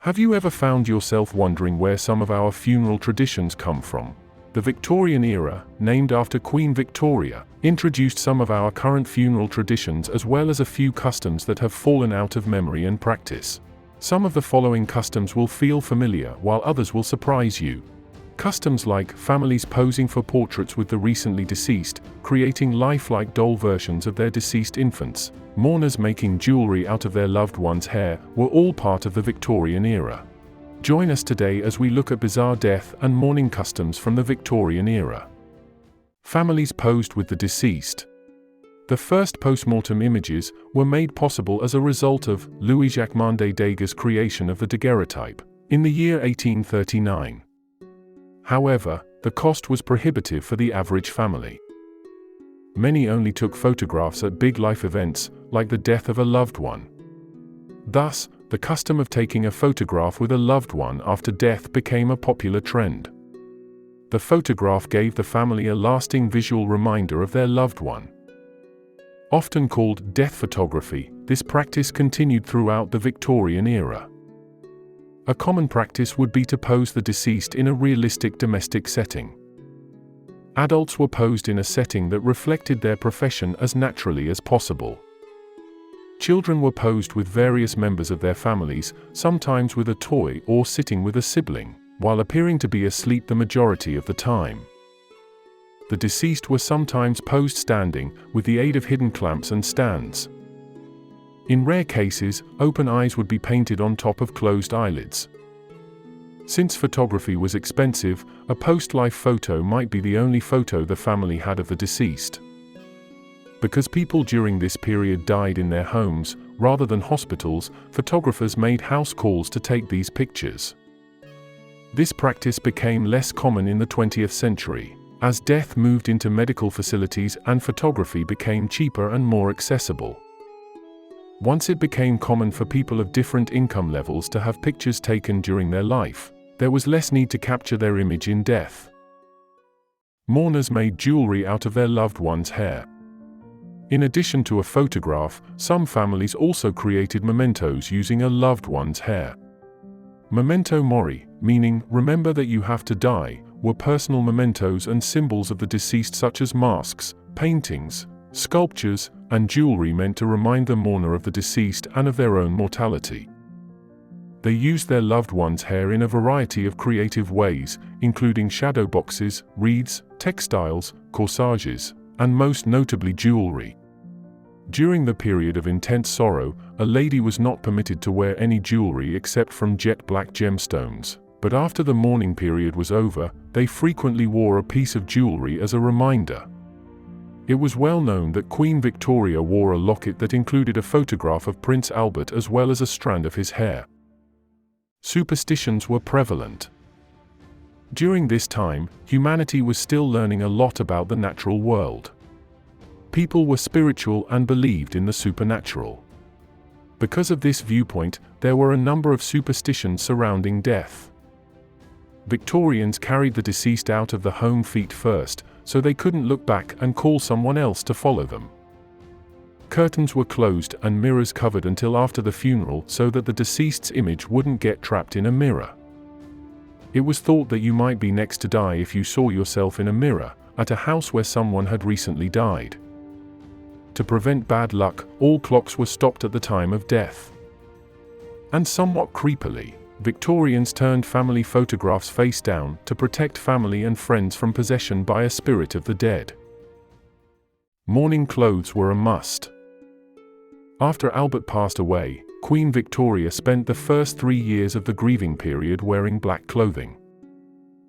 Have you ever found yourself wondering where some of our funeral traditions come from? The Victorian era, named after Queen Victoria, introduced some of our current funeral traditions as well as a few customs that have fallen out of memory and practice. Some of the following customs will feel familiar while others will surprise you. Customs like families posing for portraits with the recently deceased, creating lifelike doll versions of their deceased infants, mourners making jewelry out of their loved one's hair, were all part of the Victorian era. Join us today as we look at bizarre death and mourning customs from the Victorian era. Families posed with the deceased. The first post-mortem images were made possible as a result of Louis-Jacques Degas' creation of the daguerreotype in the year 1839. However, the cost was prohibitive for the average family. Many only took photographs at big life events, like the death of a loved one. Thus, the custom of taking a photograph with a loved one after death became a popular trend. The photograph gave the family a lasting visual reminder of their loved one. Often called death photography, this practice continued throughout the Victorian era. A common practice would be to pose the deceased in a realistic domestic setting. Adults were posed in a setting that reflected their profession as naturally as possible. Children were posed with various members of their families, sometimes with a toy or sitting with a sibling, while appearing to be asleep the majority of the time. The deceased were sometimes posed standing, with the aid of hidden clamps and stands. In rare cases, open eyes would be painted on top of closed eyelids. Since photography was expensive, a post-life photo might be the only photo the family had of the deceased. Because people during this period died in their homes, rather than hospitals, photographers made house calls to take these pictures. This practice became less common in the 20th century, as death moved into medical facilities and photography became cheaper and more accessible. Once it became common for people of different income levels to have pictures taken during their life, there was less need to capture their image in death. Mourners made jewelry out of their loved one's hair. In addition to a photograph, some families also created mementos using a loved one's hair. Memento mori, meaning remember that you have to die, were personal mementos and symbols of the deceased such as masks, paintings, sculptures, and jewelry meant to remind the mourner of the deceased and of their own mortality. They used their loved one's hair in a variety of creative ways, including shadow boxes, wreaths, textiles, corsages, and most notably jewelry. During the period of intense sorrow, a lady was not permitted to wear any jewelry except from jet black gemstones, but after the mourning period was over, they frequently wore a piece of jewelry as a reminder. It was well known that Queen Victoria wore a locket that included a photograph of Prince Albert as well as a strand of his hair. Superstitions were prevalent. During this time, humanity was still learning a lot about the natural world. People were spiritual and believed in the supernatural. Because of this viewpoint, there were a number of superstitions surrounding death. Victorians carried the deceased out of the home feet first, so they couldn't look back and call someone else to follow them. Curtains were closed and mirrors covered until after the funeral so that the deceased's image wouldn't get trapped in a mirror. It was thought that you might be next to die if you saw yourself in a mirror at a house where someone had recently died. To prevent bad luck, all clocks were stopped at the time of death. And somewhat creepily, Victorians turned family photographs face down to protect family and friends from possession by a spirit of the dead. Mourning clothes were a must. After Albert passed away, Queen Victoria spent the first 3 years of the grieving period wearing black clothing.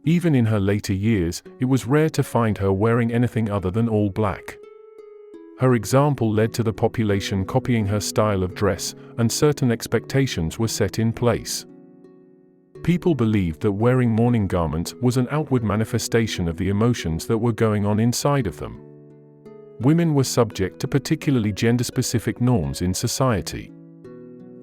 Even in her later years, it was rare to find her wearing anything other than all black. Her example led to the population copying her style of dress, and certain expectations were set in place. People believed that wearing mourning garments was an outward manifestation of the emotions that were going on inside of them. Women were subject to particularly gender-specific norms in society.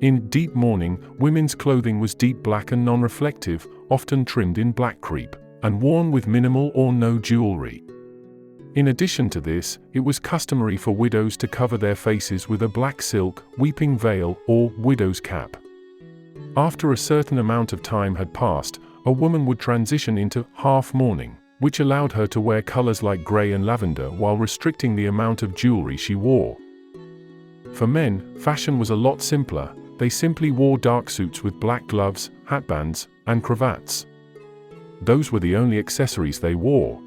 In deep mourning, women's clothing was deep black and non-reflective, often trimmed in black crepe, and worn with minimal or no jewelry. In addition to this, it was customary for widows to cover their faces with a black silk, weeping veil, or widow's cap. After a certain amount of time had passed, a woman would transition into half mourning, which allowed her to wear colors like gray and lavender while restricting the amount of jewelry she wore. For men, fashion was a lot simpler. They simply wore dark suits with black gloves, hatbands, and cravats. Those were the only accessories they wore.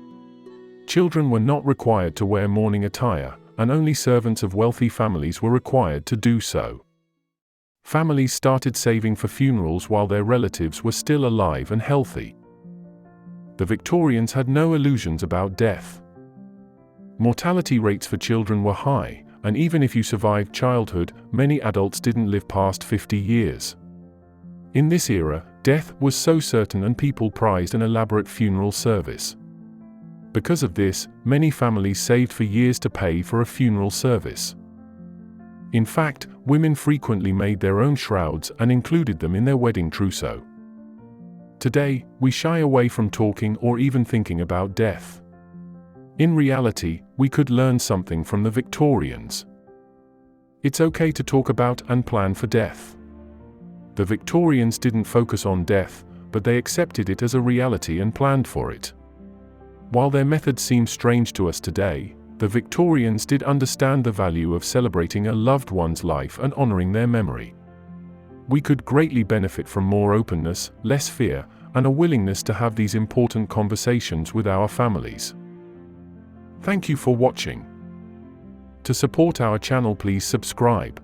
Children were not required to wear mourning attire, and only servants of wealthy families were required to do so. Families started saving for funerals while their relatives were still alive and healthy. The Victorians had no illusions about death. Mortality rates for children were high, and even if you survived childhood, many adults didn't live past 50 years. In this era, death was so certain and people prized an elaborate funeral service. Because of this, many families saved for years to pay for a funeral service. In fact, women frequently made their own shrouds and included them in their wedding trousseau. Today, we shy away from talking or even thinking about death. In reality, we could learn something from the Victorians. It's okay to talk about and plan for death. The Victorians didn't focus on death, but they accepted it as a reality and planned for it. While their methods seem strange to us today, the Victorians did understand the value of celebrating a loved one's life and honoring their memory. We could greatly benefit from more openness, less fear, and a willingness to have these important conversations with our families. Thank you for watching. To support our channel, please subscribe.